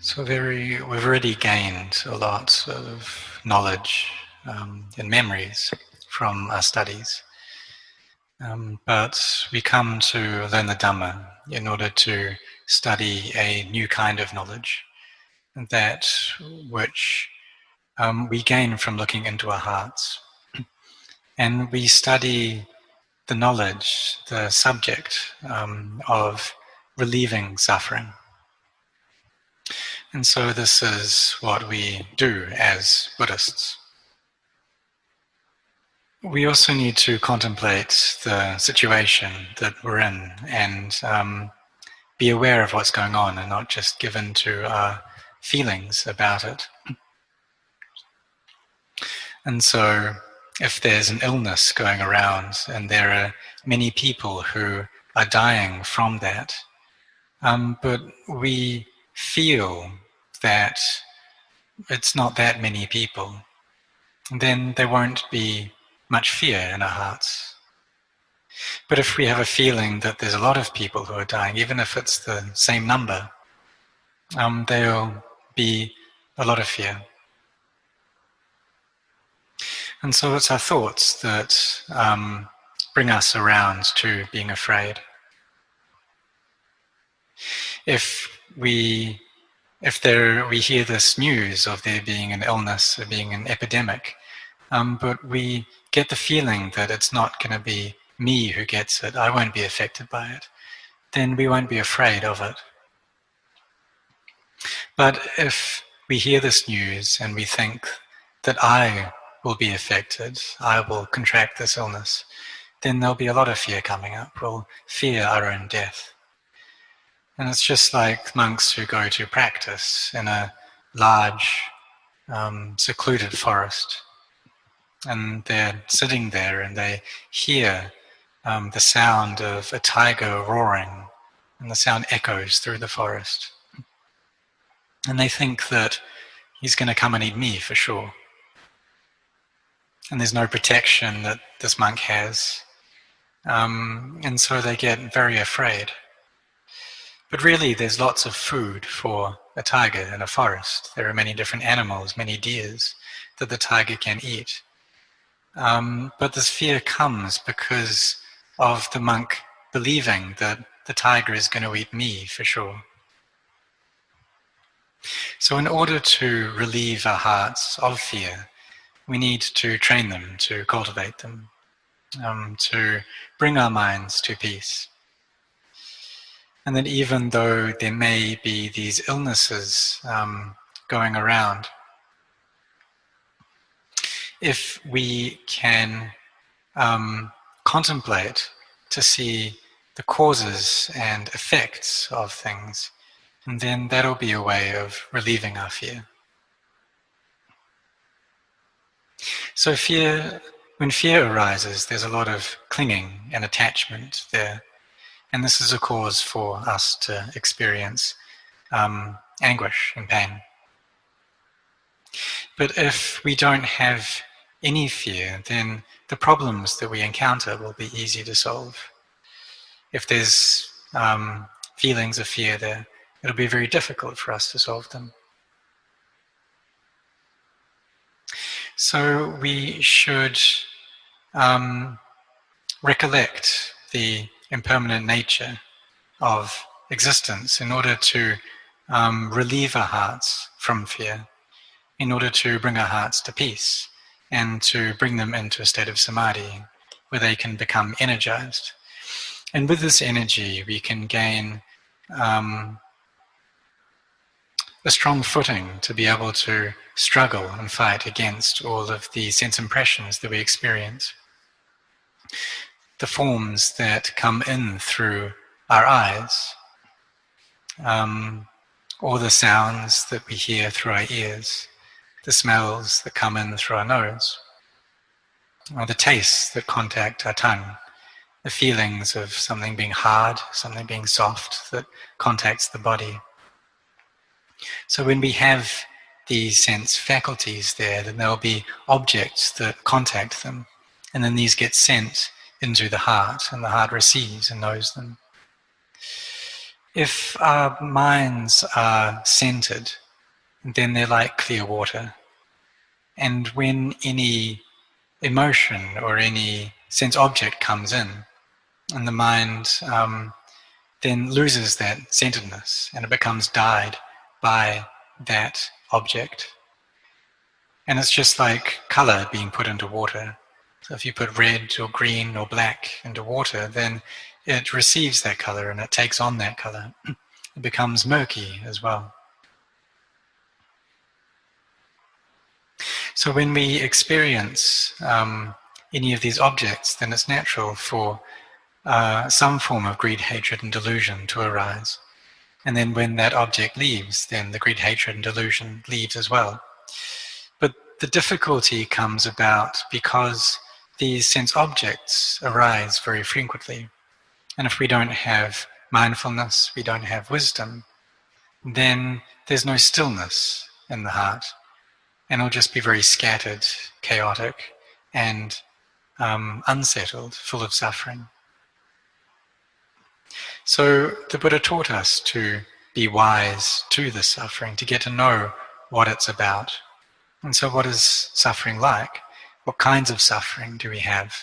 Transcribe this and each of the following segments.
So we've already gained a lot of knowledge and memories from our studies. But we come to learn the Dhamma in order to study a new kind of knowledge, that which we gain from looking into our hearts. And we study the knowledge, the subject of relieving suffering. And so this is what we do as Buddhists. We also need to contemplate the situation that we're in and be aware of what's going on and not just give in to our feelings about it. And so if there's an illness going around and there are many people who are dying from that, but we feel that it's not that many people, then there won't be much fear in our hearts. But if we have a feeling that there's a lot of people who are dying, even if it's the same number, there'll be a lot of fear. And so it's our thoughts that bring us around to being afraid. If we hear this news of there being an illness or being an epidemic, but we get the feeling that it's not going to be me who gets it, I won't be affected by it, then we won't be afraid of it. But if we hear this news and we think that I will be affected, I will contract this illness, then there'll be a lot of fear coming up. We'll fear our own death. And it's just like monks who go to practice in a large, secluded forest. And they're sitting there and they hear the sound of a tiger roaring, and the sound echoes through the forest. And they think that he's going to come and eat me for sure. And there's no protection that this monk has. And so they get very afraid. But really there's lots of food for a tiger in a forest. There are many different animals, many deers that the tiger can eat. But this fear comes because of the monk believing that the tiger is going to eat me for sure. So in order to relieve our hearts of fear, we need to train them, to cultivate them, to bring our minds to peace. And that even though there may be these illnesses going around, if we can contemplate to see the causes and effects of things, and then that'll be a way of relieving our fear. So when fear arises, there's a lot of clinging and attachment there. And this is a cause for us to experience anguish and pain. But if we don't have any fear, then the problems that we encounter will be easy to solve. If there's feelings of fear there, it'll be very difficult for us to solve them. So we should recollect the impermanent nature of existence in order to relieve our hearts from fear, in order to bring our hearts to peace and to bring them into a state of samadhi where they can become energized. And with this energy we can gain a strong footing to be able to struggle and fight against all of the sense impressions that we experience. The forms that come in through our eyes, or the sounds that we hear through our ears, the smells that come in through our nose, or the tastes that contact our tongue, the feelings of something being hard, something being soft that contacts the body. So when we have these sense faculties there, then there will be objects that contact them, and then these get sent into the heart, and the heart receives and knows them. If our minds are centered, then they're like clear water. And when any emotion or any sense object comes in, and the mind then loses that centeredness and it becomes dyed by that object. And it's just like color being put into water. So if you put red or green or black into water, then it receives that color and it takes on that color. It becomes murky as well. So when we experience any of these objects, then it's natural for some form of greed, hatred, and delusion to arise. And then when that object leaves, then the greed, hatred, and delusion leaves as well. But the difficulty comes about because these sense objects arise very frequently. And if we don't have mindfulness, we don't have wisdom, then there's no stillness in the heart. And it'll just be very scattered, chaotic, and unsettled, full of suffering. So the Buddha taught us to be wise to this suffering, to get to know what it's about. And so what is suffering like? What kinds of suffering do we have?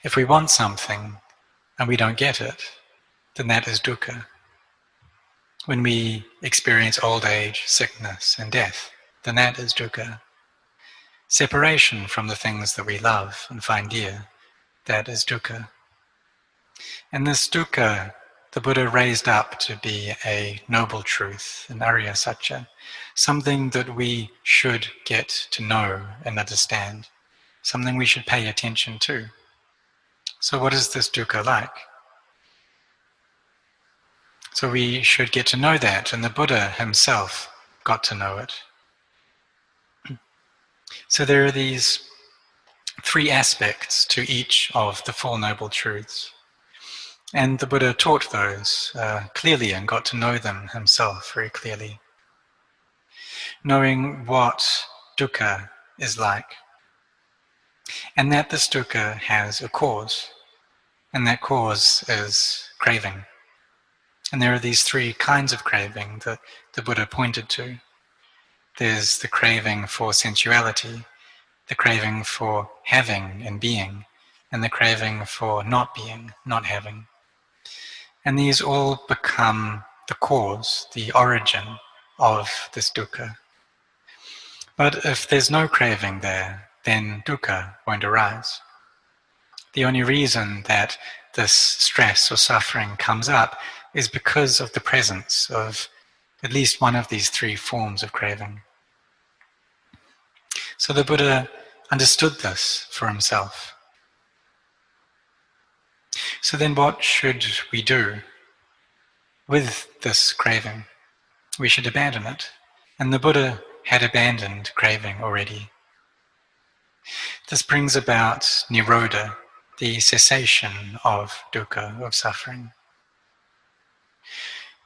If we want something and we don't get it, then that is dukkha. When we experience old age, sickness, and death, then that is dukkha. Separation from the things that we love and find dear, that is dukkha. And this dukkha, the Buddha raised up to be a noble truth, an Arya Satya, something that we should get to know and understand, something we should pay attention to. So what is this dukkha like? So we should get to know that, and the Buddha himself got to know it. So there are these three aspects to each of the Four Noble Truths. And the Buddha taught those clearly and got to know them himself very clearly. Knowing what dukkha is like. And that this dukkha has a cause. And that cause is craving. And there are these three kinds of craving that the Buddha pointed to. There's the craving for sensuality, the craving for having and being, and the craving for not being, not having. And these all become the cause, the origin of this dukkha. But if there's no craving there, then dukkha won't arise. The only reason that this stress or suffering comes up is because of the presence of at least one of these three forms of craving. So the Buddha understood this for himself. So then what should we do with this craving? We should abandon it. And the Buddha had abandoned craving already. This brings about nirodha, the cessation of dukkha, of suffering.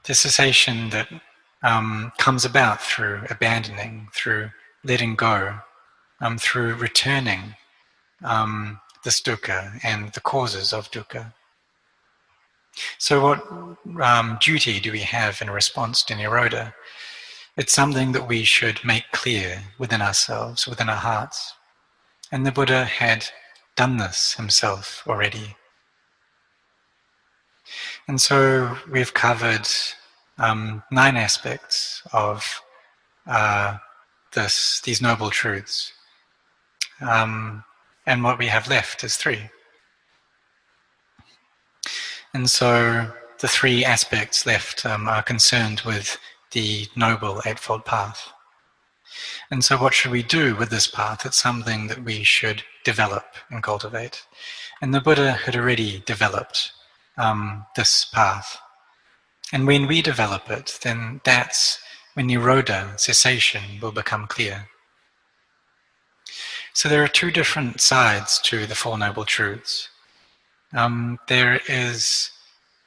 The cessation that comes about through abandoning, through letting go, through returning this dukkha and the causes of dukkha. So what duty do we have in response to nirodha? It's something that we should make clear within ourselves, within our hearts. And the Buddha had done this himself already. And so we've covered 9 aspects of these noble truths. And what we have left is 3. And so the 3 aspects left are concerned with the Noble Eightfold Path. And so what should we do with this path? It's something that we should develop and cultivate. And the Buddha had already developed this path. And when we develop it, then that's when nirodha, cessation, will become clear. So there are 2 different sides to the Four Noble Truths. There is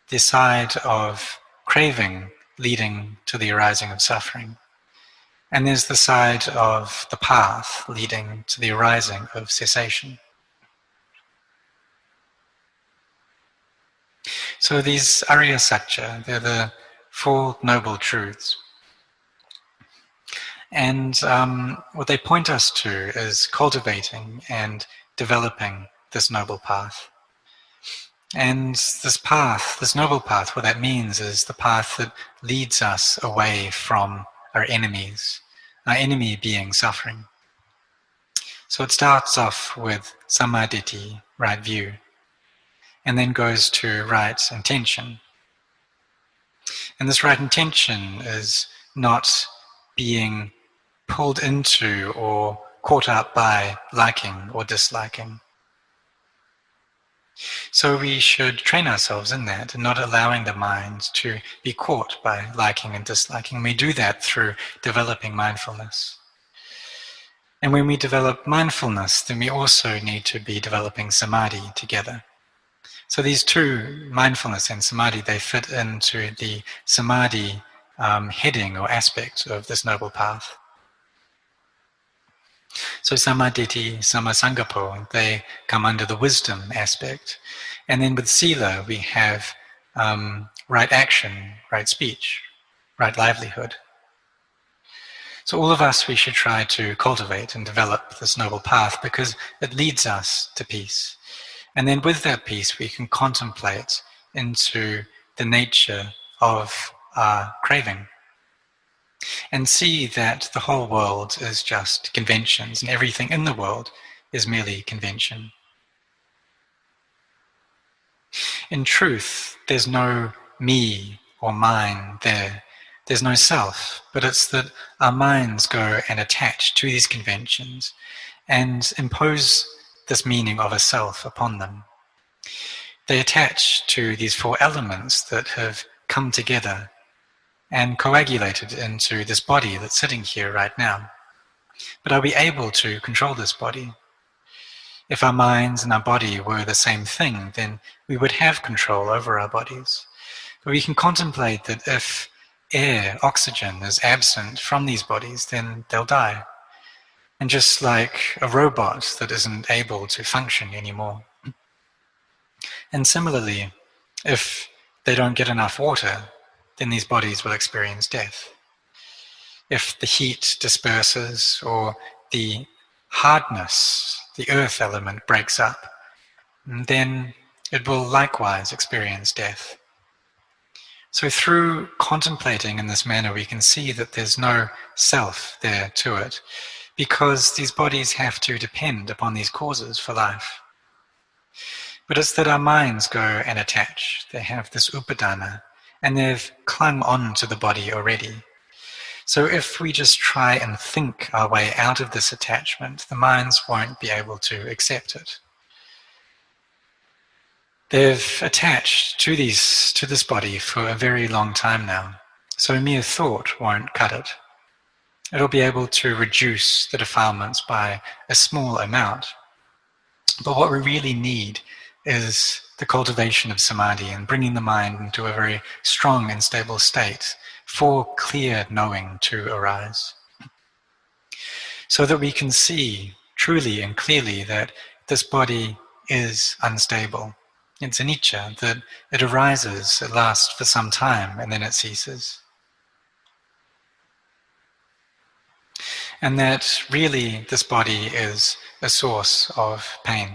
the side of craving leading to the arising of suffering. And there's the side of the path leading to the arising of cessation. So these Arya Satya, they're the Four Noble Truths. And what they point us to is cultivating and developing this noble path. And this path, this noble path, what that means is the path that leads us away from our enemies, our enemy being suffering. So it starts off with samadhi, right view, and then goes to right intention. And this right intention is not being pulled into or caught up by liking or disliking. So we should train ourselves in that and not allowing the mind to be caught by liking and disliking. We do that through developing mindfulness. And when we develop mindfulness, then we also need to be developing samadhi together. So these two, mindfulness and samadhi, they fit into the samadhi heading or aspect of this noble path. So samadhi, samasangapo, they come under the wisdom aspect. And then with sila, we have right action, right speech, right livelihood. So all of us, we should try to cultivate and develop this noble path because it leads us to peace. And then with that peace, we can contemplate into the nature of our craving and see that the whole world is just conventions and everything in the world is merely convention. In truth, there's no me or mine there. There's no self, but it's that our minds go and attach to these conventions and impose this meaning of a self upon them. They attach to these four elements that have come together and coagulated into this body that's sitting here right now. But are we able to control this body? If our minds and our body were the same thing, then we would have control over our bodies. But we can contemplate that if air, oxygen, is absent from these bodies, then they'll die. And just like a robot that isn't able to function anymore. And similarly, if they don't get enough water, then these bodies will experience death. If the heat disperses or the hardness, the earth element breaks up, then it will likewise experience death. So through contemplating in this manner, we can see that there's no self there to it, because these bodies have to depend upon these causes for life. But it's that our minds go and attach. They have this upadana, and they've clung on to the body already. So if we just try and think our way out of this attachment, the minds won't be able to accept it. They've attached to this body for a very long time now, so mere thought won't cut it. It'll be able to reduce the defilements by a small amount. But what we really need is the cultivation of samadhi and bringing the mind into a very strong and stable state for clear knowing to arise. So that we can see truly and clearly that this body is unstable. It's anicca, that it arises, it lasts for some time, and then it ceases. And that really this body is a source of pain.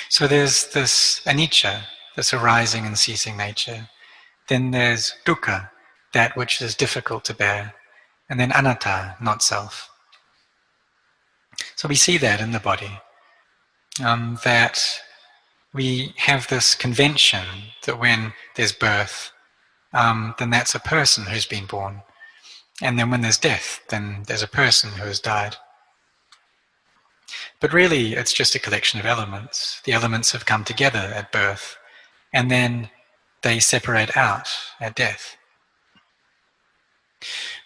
So there's this anicca, this arising and ceasing nature. Then there's dukkha, that which is difficult to bear. And then anatta, not self. So we see that in the body, that we have this convention that when there's birth, then that's a person who's been born. And then when there's death, then there's a person who has died. But really, it's just a collection of elements. The elements have come together at birth, and then they separate out at death.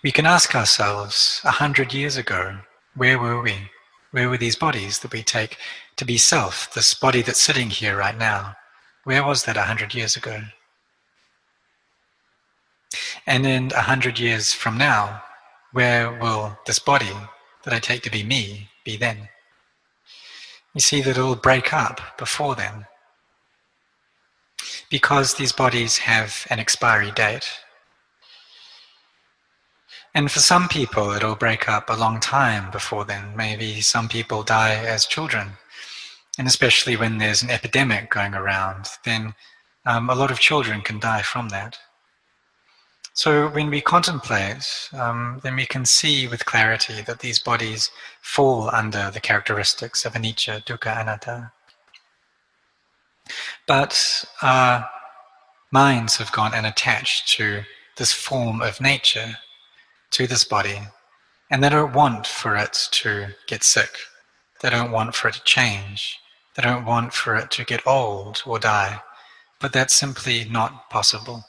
We can ask ourselves, 100 years ago, where were we? Where were these bodies that we take to be self, this body that's sitting here right now? Where was that 100 years ago? And in 100 years from now, where will this body that I take to be me be then? You see that it will break up before then. because these bodies have an expiry date. And for some people it'll break up a long time before then. Maybe some people die as children. And especially when there's an epidemic going around, then a lot of children can die from that. So when we contemplate, then we can see with clarity that these bodies fall under the characteristics of anicca, dukkha, anatta. But our minds have gone and attached to this form of nature, to this body, and they don't want for it to get sick. They don't want for it to change. They don't want for it to get old or die. But that's simply not possible.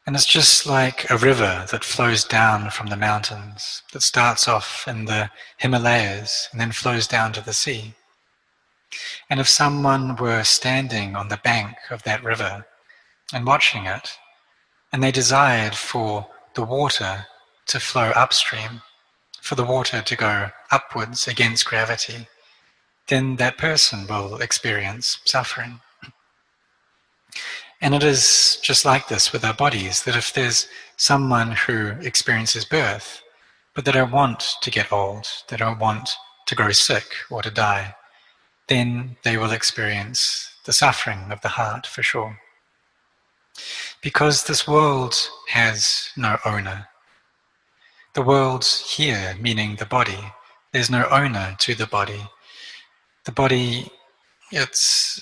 And it's just like a river that flows down from the mountains, that starts off in the Himalayas and then flows down to the sea. And if someone were standing on the bank of that river and watching it, and they desired for the water to flow upstream, for the water to go upwards against gravity, then that person will experience suffering. And it is just like this with our bodies, that if there's someone who experiences birth, but they don't want to get old, they don't want to grow sick or to die, then they will experience the suffering of the heart for sure. Because this world has no owner. The world here, meaning the body, there's no owner to the body. The body, it's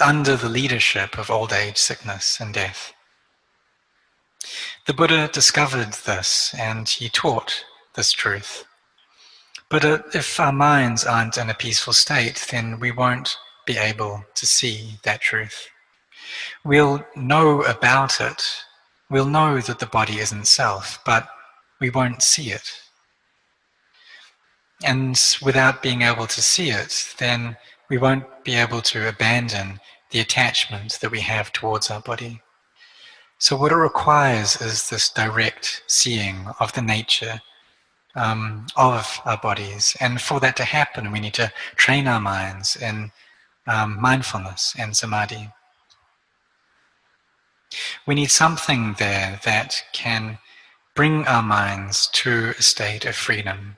under the leadership of old age, sickness, and death. The Buddha discovered this and he taught this truth. But if our minds aren't in a peaceful state, then we won't be able to see that truth. We'll know about it. We'll know that the body isn't self, but we won't see it. And without being able to see it, then we won't be able to abandon the attachment that we have towards our body. So what it requires is this direct seeing of the nature of our bodies. And for that to happen, we need to train our minds in mindfulness and samadhi. We need something there that can bring our minds to a state of freedom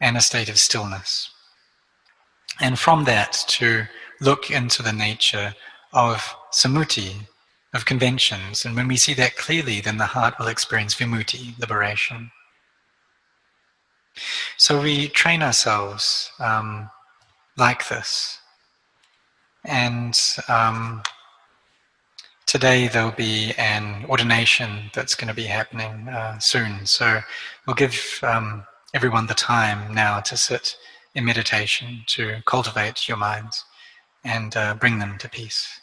and a state of stillness. And from that to look into the nature of samuti, of conventions. And when we see that clearly, then the heart will experience vimutti, liberation. So we train ourselves like this. And today there'll be an ordination that's going to be happening soon. So we'll give everyone the time now to sit in meditation, to cultivate your minds and bring them to peace.